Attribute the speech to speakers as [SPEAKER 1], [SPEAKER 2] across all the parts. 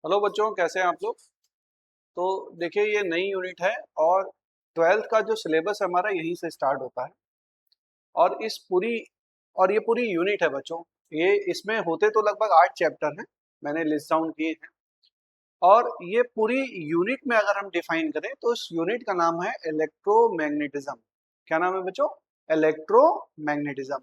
[SPEAKER 1] Hello बच्चों, कैसे हैं आप लोग। तो देखिए, ये नई यूनिट है और ट्वेल्थ का जो सिलेबस है हमारा यहीं से स्टार्ट होता है। और ये पूरी यूनिट है बच्चों। ये इसमें होते तो लगभग 8 चैप्टर हैं, मैंने लिस्ट डाउन किए हैं। और ये पूरी यूनिट में अगर हम डिफाइन करें तो इस यूनिट का नाम है इलेक्ट्रोमैग्नेटिज्म। क्या नाम है बच्चों? इलेक्ट्रोमैग्नेटिज्म।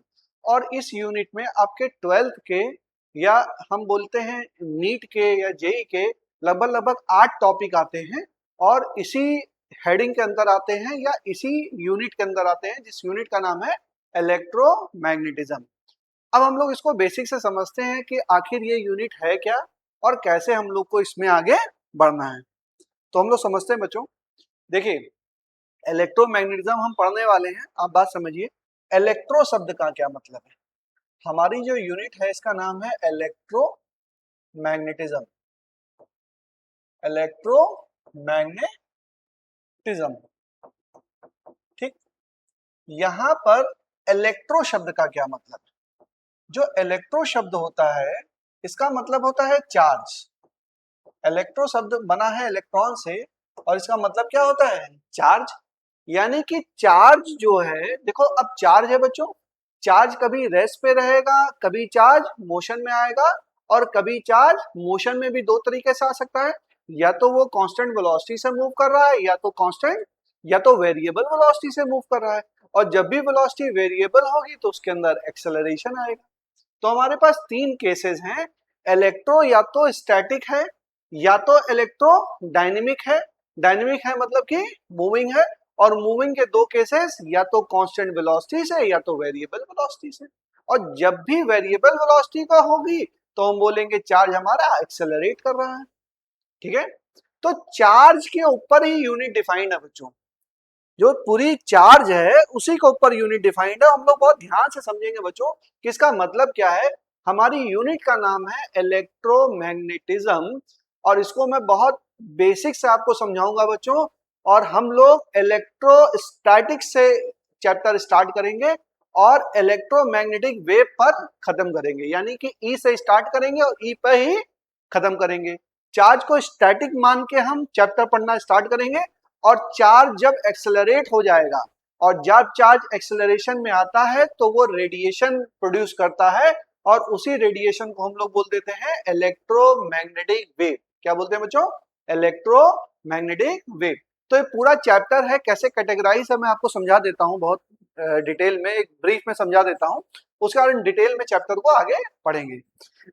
[SPEAKER 1] और इस यूनिट में आपके ट्वेल्थ के या हम बोलते हैं नीट के या जेई के लगभग लगभग 8 टॉपिक आते हैं। और इसी हेडिंग के अंदर आते हैं या इसी यूनिट के अंदर आते हैं, जिस यूनिट का नाम है इलेक्ट्रोमैग्नेटिज्म। अब हम लोग इसको बेसिक से समझते हैं कि आखिर ये यूनिट है क्या और कैसे हम लोग को इसमें आगे बढ़ना है। तो हम लोग समझते हैं बच्चों। देखिए, इलेक्ट्रोमैग्नेटिज्म हम पढ़ने वाले हैं। आप बात समझिए, इलेक्ट्रो शब्द का क्या मतलब है। हमारी जो यूनिट है इसका नाम है इलेक्ट्रोमैग्नेटिज्म। इलेक्ट्रोमैग्नेटिज्म, ठीक। यहाँ पर इलेक्ट्रो शब्द का क्या मतलब है। जो इलेक्ट्रो शब्द होता है इसका मतलब होता है चार्ज। इलेक्ट्रो शब्द बना है इलेक्ट्रॉन से और इसका मतलब क्या होता है? चार्ज। यानी कि चार्ज जो है, देखो अब चार्ज है बच्चों, चार्ज कभी रेस्ट पे रहेगा, कभी चार्ज मोशन में आएगा। और कभी चार्ज मोशन में भी दो तरीके से आ सकता है, या तो वो कांस्टेंट वेलोसिटी से मूव कर रहा है, या तो कांस्टेंट या तो वेरिएबल वेलोसिटी से मूव कर रहा है। और जब भी वेलोसिटी वेरिएबल होगी तो उसके अंदर एक्सेलरेशन आएगा। तो हमारे पास तीन केसेस हैं। इलेक्ट्रो या तो स्टैटिक है, या तो इलेक्ट्रो डायनेमिक है। डायनेमिक है मतलब कि मूविंग है। और मूविंग के दो केसेस, या तो कांस्टेंट वेलोसिटी से या तो वेरिएबल वेलोसिटी से। और जब भी वेरिएबल वेलोसिटी का होगी तो हम बोलेंगे चार्ज हमारा एक्सेलरेट कर रहा है। ठीक है। तो चार्ज के ऊपर ही यूनिट डिफाइंड है बच्चों। जो पूरी चार्ज है उसी के ऊपर यूनिट डिफाइंड है। हम लोग बहुत ध्यान से समझेंगे बच्चों कि इसका मतलब क्या है। हमारी यूनिट का नाम है इलेक्ट्रोमैग्नेटिज्म। और इसको मैं बहुत बेसिक से आपको समझाऊंगा बच्चों। और हम लोग इलेक्ट्रोस्टैटिक से चैप्टर स्टार्ट करेंगे और इलेक्ट्रोमैग्नेटिक वेव पर खत्म करेंगे। यानी कि ई से स्टार्ट करेंगे और ई पर ही खत्म करेंगे। चार्ज को स्टैटिक मान के हम चैप्टर पढ़ना स्टार्ट करेंगे। और चार्ज जब एक्सेलरेट हो जाएगा और जब चार्ज एक्सेलरेशन में आता है तो वो रेडिएशन प्रोड्यूस करता है। और उसी रेडिएशन को हम लोग बोल देते हैं इलेक्ट्रोमैग्नेटिक वेव। क्या बोलते हैं बच्चों? Electromagnetic wave. तो ये पूरा चैप्टर है, कैसे कैटेगराइज है मैं आपको समझा देता हूँ बहुत डिटेल में, एक ब्रीफ में समझा देता हूँ। उसके बाद डिटेल में चैप्टर को आगे पढ़ेंगे।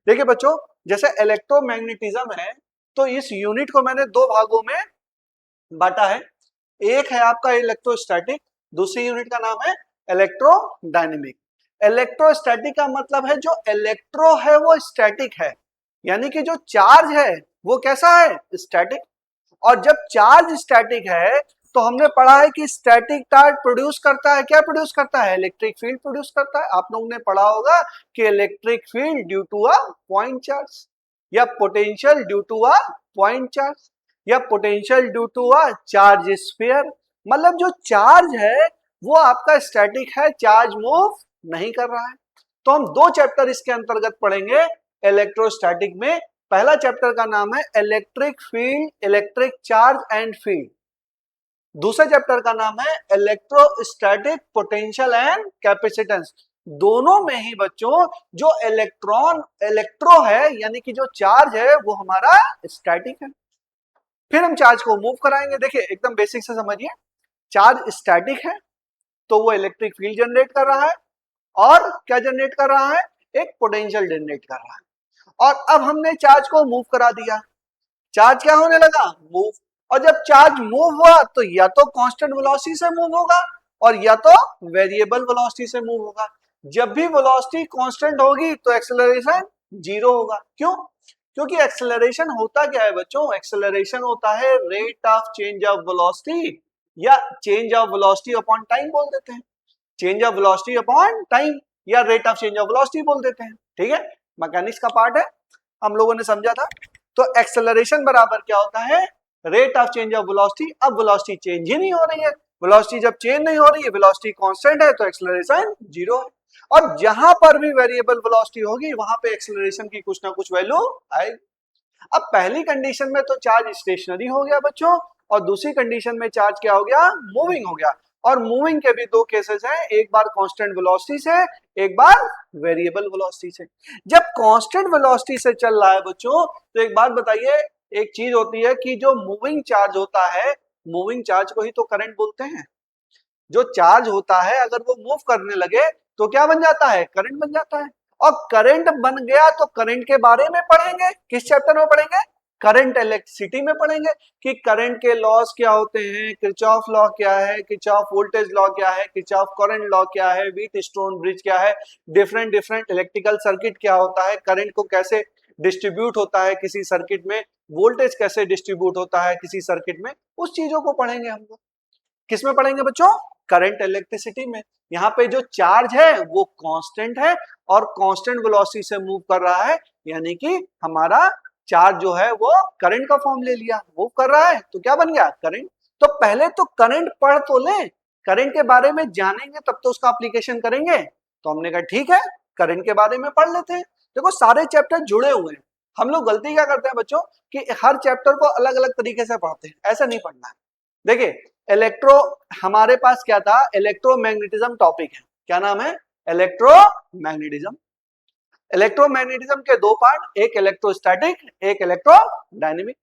[SPEAKER 1] देखिए बच्चों, जैसे इलेक्ट्रोमैग्नेटिज्म है तो इस यूनिट को मैंने दो भागों में बांटा है। एक है आपका इलेक्ट्रोस्टैटिक, दूसरी यूनिट का नाम है इलेक्ट्रोडायनेमिक। इलेक्ट्रोस्टैटिक का मतलब है जो इलेक्ट्रो है वो स्टैटिक है, यानी कि जो चार्ज है वो कैसा है? स्टैटिक। और जब चार्ज स्टैटिक है तो हमने पढ़ा है कि स्टैटिक चार्ज प्रोड्यूस करता है, क्या प्रोड्यूस करता है? इलेक्ट्रिक फील्ड प्रोड्यूस करता है। आप लोगों ने पढ़ा होगा कि electric field due to a point charge, या potential due to a point charge, या potential due to a charge sphere. मतलब जो चार्ज है वो आपका स्टैटिक है, चार्ज मूव नहीं कर रहा है। तो हम दो चैप्टर इसके अंतर्गत पढ़ेंगे इलेक्ट्रोस्टैटिक में। पहला चैप्टर का नाम है electric field, electric charge and field. दूसरे चैप्टर का नाम है इलेक्ट्रोस्टैटिक पोटेंशियल एंड कैपेसिटेंस। दोनों में ही बच्चों जो इलेक्ट्रो है यानी कि जो चार्ज है वो हमारा स्टैटिक है। फिर हम चार्ज को मूव कराएंगे। देखिए एकदम बेसिक से समझिए, चार्ज स्टैटिक है तो वो इलेक्ट्रिक फील्ड जनरेट कर रहा है और क्या जनरेट कर रहा है? एक पोटेंशियल जनरेट कर रहा है। और अब हमने चार्ज को मूव करा दिया, चार्ज क्या होने लगा? मूव। और जब चार्ज मूव हुआ तो या तो कांस्टेंट वेलोसिटी से मूव होगा और या तो वेरिएबल वेलोसिटी से मूव होगा। जब भी वेलोसिटी कांस्टेंट होगी तो एक्सेलरेशन जीरो होगा। क्यों? क्योंकि एक्सेलरेशन होता क्या है बच्चों? एक्सेलरेशन होता है rate of change of velocity, या change of velocity upon time बोल देते हैं। Change of velocity upon time या rate of change of velocity बोल देते हैं। ठीक है, मैकेनिक्स का पार्ट है, हम लोगों ने समझा था। तो एक्सेलरेशन बराबर क्या होता है? Rate of change of velocity. अब वेलोसिटी चेंज ही नहीं हो रही है, वेलोसिटी जब चेंज नहीं हो रही है, वेलोसिटी कांस्टेंट है तो एक्सेलरेशन जीरो है। और जहां पर भी वेरिएबल वेलोसिटी होगी वहां पे एक्सेलरेशन की कुछ ना कुछ वैल्यू आएगी। अब पहली कंडीशन में तो चार्ज स्टेशनरी हो गया बच्चों, और दूसरी कंडीशन में चार्ज क्या हो गया, मूविंग हो गया। और मूविंग के भी दो केसेस हैं, एक बार कांस्टेंट वेलोसिटी से, एक बार वेरिएबल वेलोसिटी से। जब कांस्टेंट वेलोसिटी से चल रहा है बच्चों, तो एक बात बताइए, एक चीज होती है कि जो मूविंग चार्ज होता है, मूविंग चार्ज को ही तो करंट बोलते हैं। जो चार्ज होता है अगर वो मूव करने लगे तो क्या बन जाता है, करंट बन जाता है। और करंट बन गया तो करंट के बारे में पढ़ेंगे, किस चैप्टर में पढ़ेंगे, करंट इलेक्ट्रिसिटी में पढ़ेंगे कि करंट के लॉस क्या होते हैं, किरचॉफ लॉ क्या है, किरचॉफ वोल्टेज लॉ क्या है, किरचॉफ करंट लॉ क्या है, व्हीटस्टोन ब्रिज क्या है, डिफरेंट डिफरेंट इलेक्ट्रिकल सर्किट क्या होता है, करंट को कैसे डिस्ट्रीब्यूट होता है किसी सर्किट में, वोल्टेज कैसे डिस्ट्रीब्यूट होता है किसी सर्किट में, उस चीजों को पढ़ेंगे हम लोग। किसमें पढ़ेंगे बच्चों, करंट इलेक्ट्रिसिटी में। यहाँ पे जो चार्ज है वो कांस्टेंट है और कांस्टेंट वेलोसिटी से मूव कर रहा है, यानी कि हमारा चार्ज जो है वो करंट का फॉर्म ले लिया, मूव कर रहा है तो क्या बन गया, करंट। तो पहले तो करंट पढ़ तो ले, करंट के बारे में जानेंगे तब तो उसका एप्लीकेशन करेंगे। तो हमने कहा ठीक है, करंट के बारे में पढ़ लेते हैं। देखो सारे चैप्टर जुड़े हुए हैं, हम लोग गलती क्या करते हैं बच्चों कि हर चैप्टर को अलग अलग तरीके से पढ़ते हैं, ऐसा नहीं पढ़ना है। देखिए इलेक्ट्रो, हमारे पास क्या था, इलेक्ट्रोमैग्नेटिज्म टॉपिक है, क्या नाम है, इलेक्ट्रोमैग्नेटिज्म। इलेक्ट्रोमैग्नेटिज्म के दो पार्ट, एक इलेक्ट्रोस्टैटिक, एक इलेक्ट्रोडायनेमिक।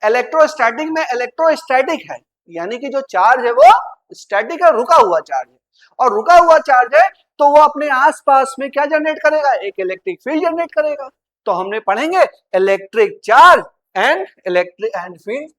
[SPEAKER 1] इलेक्ट्रोस्टैटिक में इलेक्ट्रोस्टैटिक है, यानी कि जो चार्ज है वो स्टैटिक है, रुका हुआ चार्ज है, और रुका हुआ चार्ज है तो वो अपने आसपास में क्या जनरेट करेगा, एक इलेक्ट्रिक फील्ड जनरेट करेगा। तो हमने पढ़ेंगे electric charge and electric and field.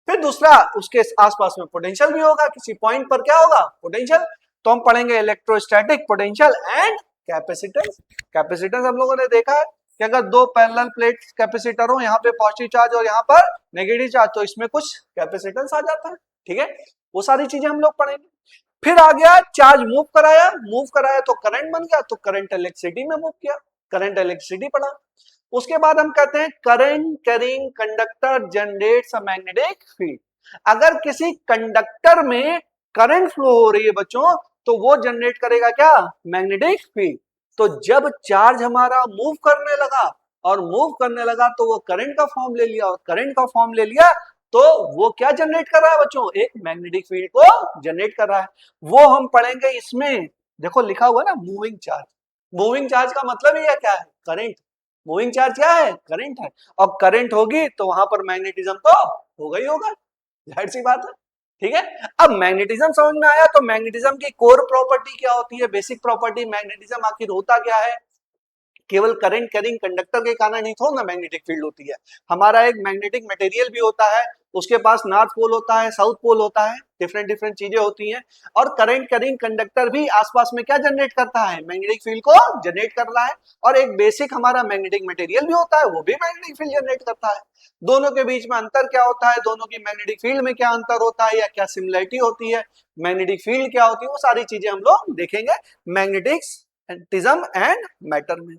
[SPEAKER 1] फिर दूसरा उसके आसपास में पोटेंशियल भी होगा, किसी पॉइंट पर क्या होगा, पोटेंशियल। तो हम पढ़ेंगे electrostatic, potential and capacitance. Capacitance हम लोगों ने देखा है कि अगर दो पैरेलल प्लेट कैपेसिटर हो, यहाँ पे पॉजिटिव चार्ज और यहाँ पर नेगेटिव चार्ज, तो इसमें कुछ कैपेसिटेंस आ जाता है, ठीक है। वो सारी चीजें हम लोग पढ़ेंगे। फिर आ गया चार्ज मूव कराया, मूव कराया तो करंट बन गया, तो करंट इलेक्ट्रिसिटी में मूव किया, करंट इलेक्ट्रिसिटी पढ़ा। उसके बाद हम कहते हैं current carrying conductor generates a magnetic field. अगर किसी कंडक्टर में करंट फ्लो हो रही है बच्चों, तो वो जनरेट करेगा क्या, मैग्नेटिक फील्ड। तो जब चार्ज हमारा मूव करने लगा और मूव करने लगा तो वो करंट का फॉर्म ले लिया, और करंट का फॉर्म ले लिया तो वो क्या जनरेट कर रहा है बच्चों, एक मैग्नेटिक फील्ड को जनरेट कर रहा है। वो हम पढ़ेंगे इसमें, देखो लिखा हुआ ना मूविंग चार्ज। मूविंग चार्ज का मतलब ये क्या है, करंट। मूविंग चार्ज क्या है, करंट है, और करंट होगी तो वहां पर मैग्नेटिज्म तो होगा ही होगा, जाहिर सी बात है, ठीक है। अब मैग्नेटिज्म समझ में आया, तो मैग्नेटिज्म की कोर प्रॉपर्टी क्या होती है, बेसिक प्रॉपर्टी, मैग्नेटिज्म आखिर होता क्या है। केवल करंट कैरिंग कंडक्टर के कारण ही थोड़ा ना मैग्नेटिक फील्ड होती है, हमारा एक मैग्नेटिक मटेरियल भी होता है, उसके पास नॉर्थ पोल होता है, साउथ पोल होता है, डिफरेंट डिफरेंट चीजें होती हैं। और करंट कैरिंग कंडक्टर भी आसपास में क्या जनरेट करता है, मैग्नेटिक फील्ड को जनरेट कर रहा है। और एक बेसिक हमारा मैग्नेटिक मटेरियल भी होता है, वो भी मैग्नेटिक फील्ड जनरेट करता है। दोनों के बीच में अंतर क्या होता है, दोनों की मैग्नेटिक फील्ड में क्या अंतर होता है, या क्या सिमिलरिटी होती है, मैग्नेटिक फील्ड क्या होती है, वो सारी चीजें हम लोग देखेंगे मैग्नेटिज्म एंड मैटर में।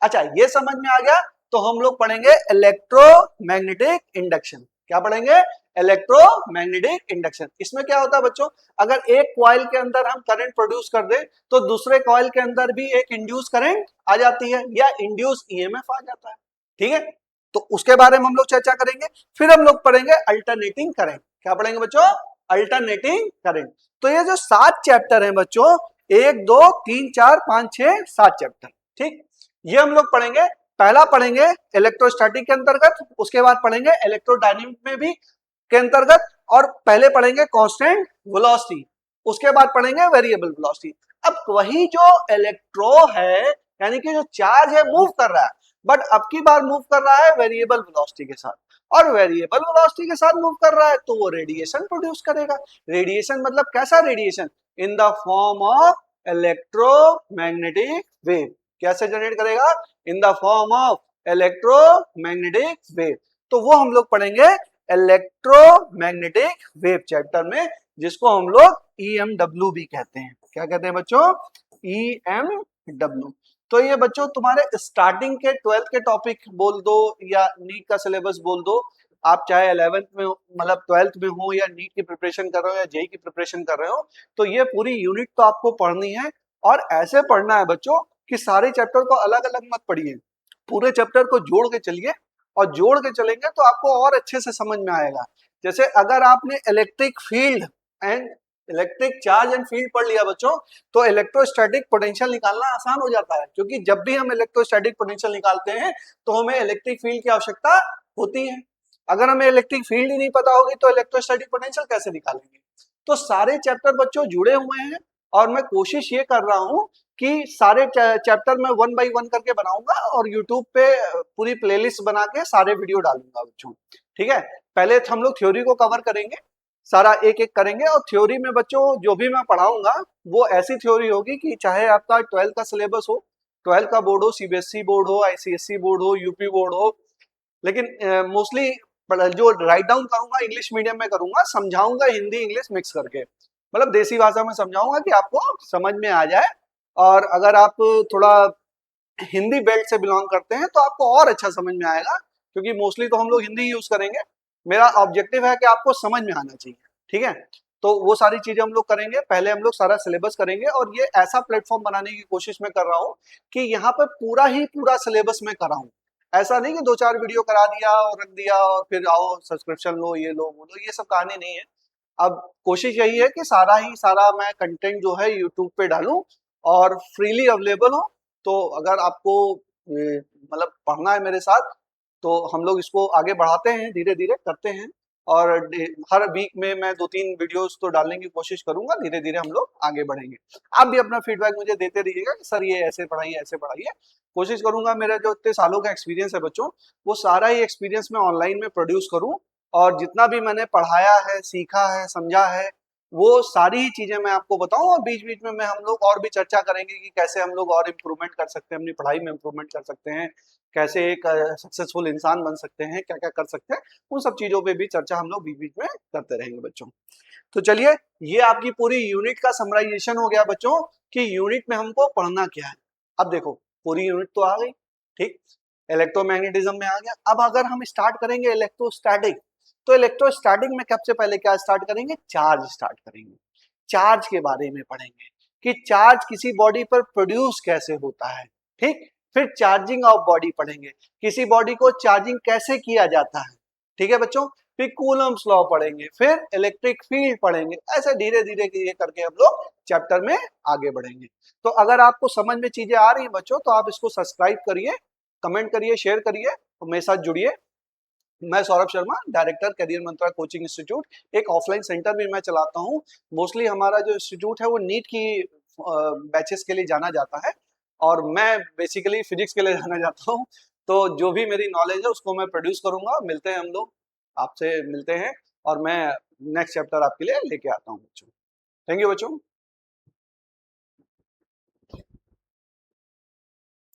[SPEAKER 1] अच्छा ये समझ में आ गया, तो हम लोग पढ़ेंगे इलेक्ट्रोमैग्नेटिक इंडक्शन। क्या पढ़ेंगे, इलेक्ट्रोमैग्नेटिक इंडक्शन। इसमें क्या होता है बच्चों, अगर एक कॉइल के अंदर हम करंट प्रोड्यूस कर दे तो दूसरे कॉइल के अंदर भी एक इंड्यूस करंट आ जाती है, या इंड्यूस ईएमएफ आ जाता है, ठीक है। तो उसके बारे में हम लोग चर्चा करेंगे। फिर हम लोग पढ़ेंगे अल्टरनेटिंग करंट। क्या पढ़ेंगे बच्चों, अल्टरनेटिंग करंट। तो ये जो 7 चैप्टर हैं बच्चों, 1 2 3 4 5 6 7 चैप्टर, ठीक, ये हम लोग पढ़ेंगे। पहला पढ़ेंगे इलेक्ट्रोस्टैटिक के अंतर्गत, उसके बाद पढ़ेंगे इलेक्ट्रोडायनेमिक में भी के अंतर्गत, और पहले पढ़ेंगे कांस्टेंट वेलोसिटी, उसके बाद पढ़ेंगे वेरिएबल वेलोसिटी। अब वही जो इलेक्ट्रो है, यानी कि जो चार्ज है मूव कर रहा है, बट अब की बार मूव कर रहा है वेरिएबल वेलोसिटी के साथ, और वेरिएबल वेलोसिटी के साथ मूव कर रहा है तो वो रेडिएशन प्रोड्यूस करेगा। रेडिएशन मतलब कैसा radiation, in the form of electromagnetic wave. कैसे जनरेट करेगा, in the form of electromagnetic wave. तो वो हम लोग पढ़ेंगे इलेक्ट्रोमैग्नेटिक वेव चैप्टर में, जिसको हम लोग EMW भी कहते हैं। क्या कहते हैं बच्चों, EMW। तो ये बच्चों तुम्हारे स्टार्टिंग के 12th के टॉपिक बोल दो, या नीट का सिलेबस बोल दो, आप चाहे 11th में मतलब 12th में हो, या नीट की प्रिपरेशन कर रहे हो, या जेई की प्रिपरेशन कर रहे हो, तो ये पूरी यूनिट तो आपको पढ़नी है। और ऐसे पढ़ना है बच्चों कि सारे चैप्टर को अलग अलग मत पढ़िए, पूरे चैप्टर को जोड़ के चलिए, और जोड़ के चलेंगे तो आपको और अच्छे से समझ में आएगा। जैसे अगर आपने electric field and electric charge and field पढ़ लिया बच्चों, तो इलेक्ट्रोस्टैटिक पोटेंशियल निकालना आसान हो जाता है, क्योंकि जब भी हम इलेक्ट्रोस्टैटिक पोटेंशियल निकालते हैं तो हमें इलेक्ट्रिक फील्ड की आवश्यकता होती है। अगर हमें इलेक्ट्रिक फील्ड ही नहीं पता होगी तो इलेक्ट्रोस्टैटिक पोटेंशियल कैसे निकालेंगे। तो सारे चैप्टर बच्चों जुड़े हुए हैं और मैं कोशिश ये कर रहा हूं कि सारे चैप्टर मैं 1 बाय 1 करके बनाऊंगा और यूट्यूब पे पूरी प्लेलिस्ट बना के सारे वीडियो डालूंगा बच्चों। ठीक है, पहले हम लोग थ्योरी को कवर करेंगे, सारा एक एक करेंगे, और थ्योरी में बच्चों जो भी मैं पढ़ाऊंगा वो ऐसी थ्योरी होगी कि चाहे आपका 12th का सिलेबस हो, 12th का बोर्ड हो, सीबीएसई बोर्ड हो, आईसीएसई बोर्ड हो, यूपी बोर्ड हो, लेकिन मोस्टली जो राइट डाउन करूंगा इंग्लिश मीडियम में करूंगा, समझाऊंगा हिंदी इंग्लिश मिक्स करके, मतलब देसी भाषा में समझाऊंगा कि आपको समझ में आ जाए। और अगर आप थोड़ा हिंदी बेल्ट से बिलोंग करते हैं तो आपको और अच्छा समझ में आएगा, क्योंकि मोस्टली तो हम लोग हिंदी यूज करेंगे। मेरा ऑब्जेक्टिव है कि आपको समझ में आना चाहिए। ठीक है, तो वो सारी चीजें हम लोग करेंगे। पहले हम लोग सारा सिलेबस करेंगे और ये ऐसा प्लेटफॉर्म बनाने की कोशिश में कर रहा हूँ कि यहाँ पर पूरा ही पूरा सिलेबस में कराऊं। ऐसा नहीं कि 2-4 वीडियो करा दिया और रख दिया और फिर आओ सब्सक्रिप्शन लो, ये लो वो लो, ये सब कहानी नहीं है। अब कोशिश यही है कि सारा ही सारा मैं कंटेंट जो है यूट्यूब पे डालूं और फ्रीली अवेलेबल हो। तो अगर आपको मतलब पढ़ना है मेरे साथ तो हम लोग इसको आगे बढ़ाते हैं, धीरे धीरे करते हैं। और हर वीक में मैं 2-3 वीडियोस तो डालने की कोशिश करूंगा, धीरे धीरे हम लोग आगे बढ़ेंगे। आप भी अपना फीडबैक मुझे देते रहिएगा कि सर ये ऐसे पढ़ाइए ऐसे पढ़ाइए। कोशिश करूंगा मेरा जो इतने सालों का एक्सपीरियंस है बच्चों, वो सारा ही एक्सपीरियंस मैं ऑनलाइन में प्रोड्यूस करूं, और जितना भी मैंने पढ़ाया है, सीखा है, समझा है, वो सारी ही चीजें मैं आपको बताऊं। और बीच बीच में मैं हम लोग और भी चर्चा करेंगे कि कैसे हम लोग और इम्प्रूवमेंट कर सकते हैं, अपनी पढ़ाई में इम्प्रूवमेंट कर सकते हैं, कैसे एक सक्सेसफुल इंसान बन सकते हैं, क्या क्या कर सकते हैं, उन सब चीजों पे भी चर्चा हम लोग बीच बीच में करते रहेंगे बच्चों। तो चलिए, ये आपकी पूरी यूनिट का समराइजेशन हो गया बच्चों कि यूनिट में हमको पढ़ना क्या है। अब देखो, पूरी यूनिट तो आ गई, ठीक, इलेक्ट्रोमैग्नेटिज्म में आ गया। अब अगर हम स्टार्ट करेंगे इलेक्ट्रोस्टैटिक, तो इलेक्ट्रोस्टैटिक में सबसे पहले क्या स्टार्ट करेंगे, चार्ज स्टार्ट करेंगे। चार्ज के बारे में पढ़ेंगे कि चार्ज किसी बॉडी पर प्रोड्यूस कैसे होता है। ठीक, फिर चार्जिंग ऑफ बॉडी पढ़ेंगे, किसी बॉडी को चार्जिंग कैसे किया जाता है। ठीक है बच्चों, फिर कूलम्स लॉ पढ़ेंगे, फिर इलेक्ट्रिक फील्ड पढ़ेंगे। ऐसे धीरे धीरे ये करके हम लोग चैप्टर में आगे बढ़ेंगे। तो अगर आपको समझ में चीजें आ रही हैं बच्चों, तो आप इसको सब्सक्राइब करिए, कमेंट करिए, शेयर करिए और मेरे साथ जुड़िए। मैं सौरभ शर्मा, डायरेक्टर करियर मंत्रा कोचिंग इंस्टीट्यूट। एक ऑफलाइन सेंटर भी मैं चलाता हूँ। मोस्टली हमारा जो इंस्टीट्यूट है वो नीट की बैचेस के लिए जाना जाता है, और मैं बेसिकली फिजिक्स के लिए जाना जाता हूँ। तो जो भी मेरी नॉलेज है उसको मैं प्रोड्यूस करूंगा। मिलते हैं हम लोग, आपसे मिलते हैं, और मैं नेक्स्ट चैप्टर आपके लिए लेके आता हूँ बच्चों। थैंक यू बच्चों।